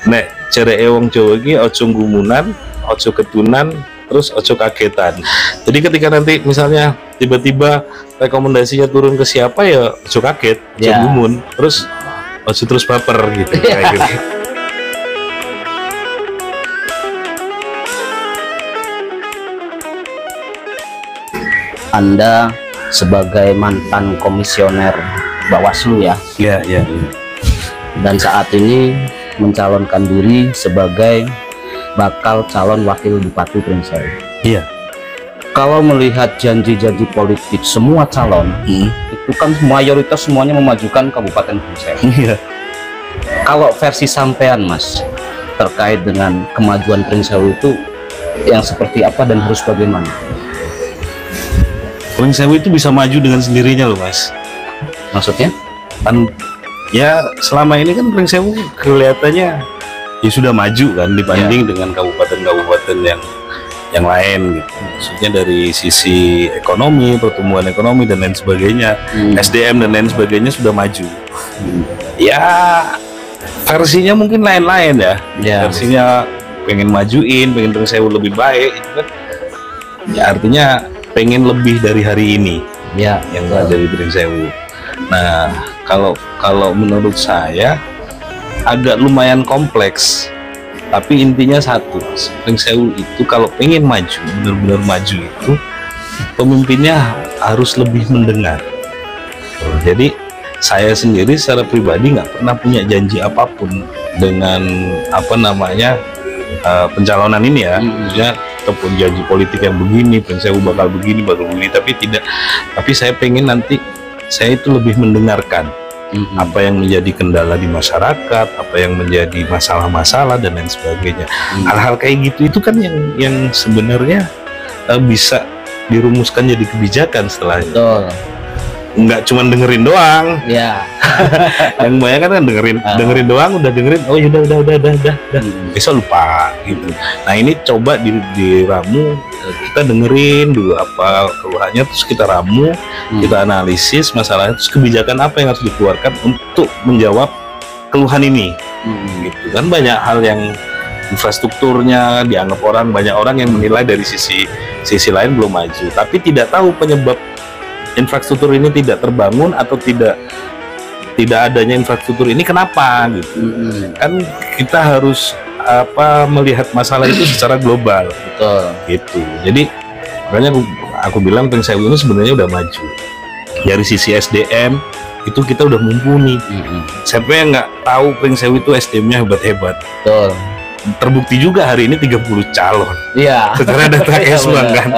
nek cereke wong Jawa iki ojo gumunan, ojo ketunan, terus ojo kagetan. Jadi ketika nanti misalnya tiba-tiba rekomendasinya turun ke siapa, ya ojo kaget, ojo gumun, terus ojo terus baper gitu. Kayak gitu. Anda sebagai mantan komisioner Bawaslu ya. Iya. Dan saat ini mencalonkan diri sebagai bakal calon wakil Bupati Pringsewu. Iya. Kalau melihat janji-janji politik semua calon, itu kan mayoritas semuanya memajukan Kabupaten Pringsewu. Iya. Kalau versi sampean Mas, terkait dengan kemajuan Pringsewu itu yang seperti apa dan harus bagaimana? Pringsewu itu bisa maju dengan sendirinya loh Mas. Maksudnya? Kan ya selama ini kan Pringsewu kelihatannya ya sudah maju kan dibanding dengan kabupaten-kabupaten yang lain gitu. Maksudnya dari sisi ekonomi, pertumbuhan ekonomi dan lain sebagainya, SDM dan lain sebagainya sudah maju. Ya versinya mungkin lain-lain ya. Versinya pengen majuin, pengen Pringsewu lebih baik itu kan. Ya artinya pengen lebih dari hari ini yang ada di Pringsewu. Nah, kalau menurut saya agak lumayan kompleks, tapi intinya satu, Pringsewu itu kalau pengen maju, benar-benar maju itu pemimpinnya harus lebih mendengar. Jadi saya sendiri secara pribadi nggak pernah punya janji apapun dengan pencalonan ini ya, maksudnya ataupun janji politik yang begini, Pringsewu bakal begini, tapi saya pengen nanti saya itu lebih mendengarkan apa yang menjadi kendala di masyarakat, apa yang menjadi masalah-masalah dan lain sebagainya. Hal-hal kayak gitu itu kan yang sebenarnya bisa dirumuskan jadi kebijakan setelahnya. Betul. Nggak cuma dengerin doang. Ya. Yang banyak kan dengerin doang, udah dengerin, oh ya udah. Besok lupa gitu. Nah ini coba diramu, kita dengerin dulu apa keluhannya, terus kita ramu, kita analisis masalahnya, terus kebijakan apa yang harus dikeluarkan untuk menjawab keluhan ini. Gitu kan banyak hal yang infrastrukturnya dianggap banyak orang yang menilai dari sisi lain belum maju, tapi tidak tahu penyebab infrastruktur ini tidak terbangun atau tidak adanya infrastruktur ini kenapa gitu. Kan kita harus melihat masalah itu secara global. Betul. Gitu. Jadi makanya aku bilang Pringsewu ini sebenarnya udah maju. Dari sisi SDM itu kita udah mumpuni. Siapa yang nggak tahu Pringsewu itu SDM-nya hebat-hebat. Betul. Terbukti juga hari ini 30 calon. Iya. Secara data Kesbang kan.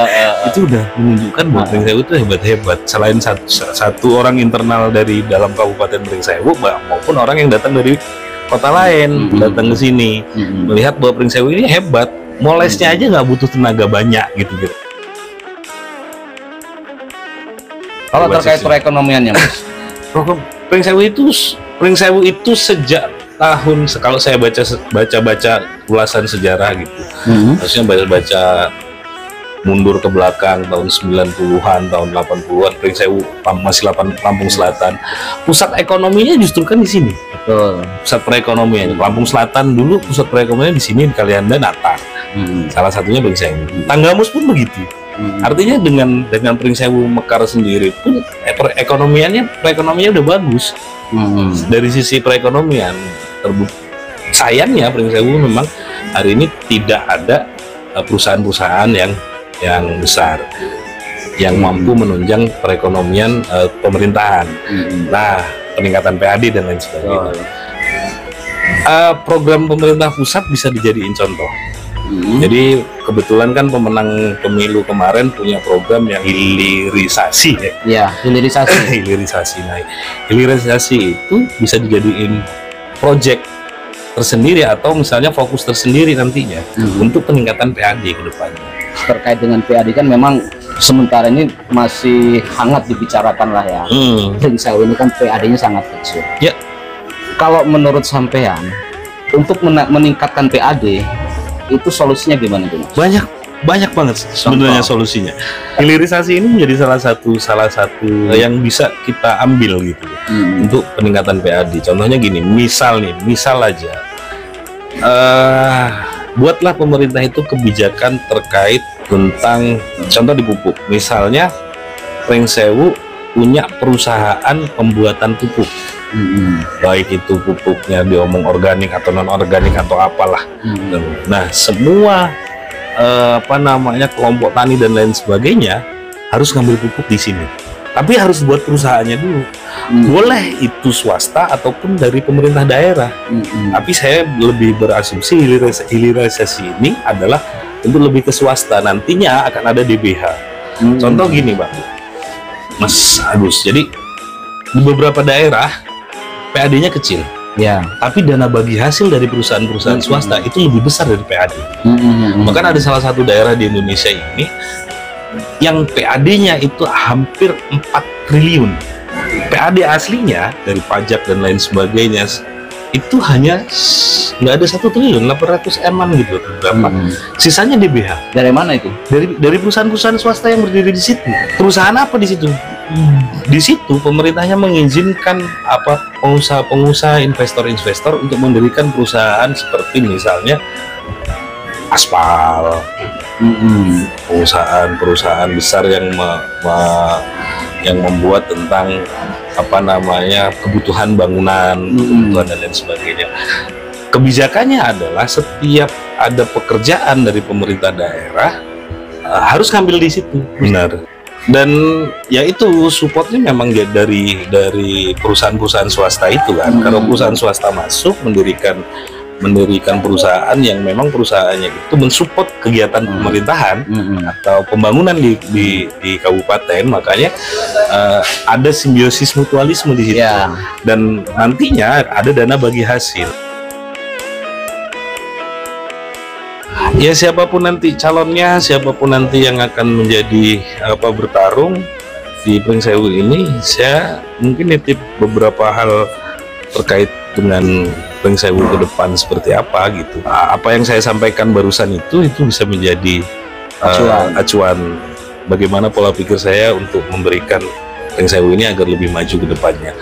Itu udah menunjukkan bahwa Pringsewu itu hebat-hebat. Selain satu orang internal dari dalam Kabupaten Pringsewu maupun orang yang datang dari kota lain datang ke sini melihat bahwa Pringsewu ini hebat. Molesnya aja nggak butuh tenaga banyak gitu. Kalau terkait perekonomiannya Mas, Pringsewu itu sejak tahun, kalau saya baca ulasan sejarah gitu, maksudnya baca mundur ke belakang tahun 90-an, tahun 80-an, Pringsewu masih Lampung Selatan, pusat ekonominya justru kan di sini. betul. Pusat perekonomian Lampung Selatan dulu, pusat perekonomian di sini, di Kalianda, Natar, salah satunya Pringsewu. Tanggamus pun begitu. Artinya dengan Pringsewu mekar sendiri pun perekonomiannya udah bagus. Dari sisi perekonomian sayangnya Pringsewu memang hari ini tidak ada perusahaan-perusahaan yang besar yang mampu menunjang perekonomian pemerintahan. Nah, peningkatan PAD dan lain sebagainya. Program pemerintah pusat bisa dijadiin contoh. Jadi kebetulan kan pemenang pemilu kemarin punya program yang hilirisasi ya. Hilirisasi. Nah, hilirisasi itu bisa dijadiin project tersendiri atau misalnya fokus tersendiri nantinya untuk peningkatan PAD ke depannya. Terkait dengan PAD kan memang sementara ini masih hangat dibicarakan lah ya. Pringsewu ini kan PAD-nya sangat kecil. Ya. Kalau menurut sampean untuk meningkatkan PAD itu solusinya gimana tuh Mas? Banyak banget sebenarnya solusinya. Hilirisasi ini menjadi salah satu yang bisa kita ambil gitu untuk peningkatan PAD. Contohnya gini, misal aja buatlah pemerintah itu kebijakan terkait tentang contoh di pupuk. Misalnya Pring Sewu punya perusahaan pembuatan pupuk, baik itu pupuknya diomong organik atau non organik atau apalah. Nah, semua kelompok tani dan lain sebagainya harus ngambil pupuk di sini. Tapi harus buat perusahaannya dulu. Boleh itu swasta ataupun dari pemerintah daerah. Tapi saya lebih berasumsi hilirisasi ini adalah untuk lebih ke swasta. Nantinya akan ada DBH. Contoh gini, Bang, Mas Agus. Jadi di beberapa daerah PAD-nya kecil. Ya. Tapi dana bagi hasil dari perusahaan-perusahaan swasta itu lebih besar dari PAD. Bahkan ada salah satu daerah di Indonesia ini yang PAD-nya itu hampir 4 triliun. PAD aslinya dari pajak dan lain sebagainya itu hanya nggak ada 1 triliun, 800 M-an gitu berapa. Sisanya DBH. Dari mana itu? Dari perusahaan-perusahaan swasta yang berdiri di situ. Perusahaan apa di situ? Di situ pemerintahnya mengizinkan pengusaha-pengusaha, investor-investor untuk mendirikan perusahaan seperti misalnya aspal, perusahaan besar yang membuat tentang kebutuhan bangunan, kebutuhan dan lain sebagainya. Kebijakannya adalah setiap ada pekerjaan dari pemerintah daerah harus ngambil di situ, benar. Dan ya itu supportnya memang dari perusahaan-perusahaan swasta itu kan. Kalau perusahaan swasta masuk mendirikan perusahaan yang memang perusahaannya itu mensupport kegiatan pemerintahan atau pembangunan di kabupaten, makanya ada simbiosis mutualisme di situ. Dan nantinya ada dana bagi hasil. Ya, siapapun nanti calonnya, siapapun nanti yang akan menjadi bertarung di Pring Sewu ini, saya mungkin nitip beberapa hal terkait dengan Pring Sewu ke depan seperti apa gitu. Apa yang saya sampaikan barusan itu bisa menjadi acuan bagaimana pola pikir saya untuk memberikan Pring Sewu ini agar lebih maju ke depannya.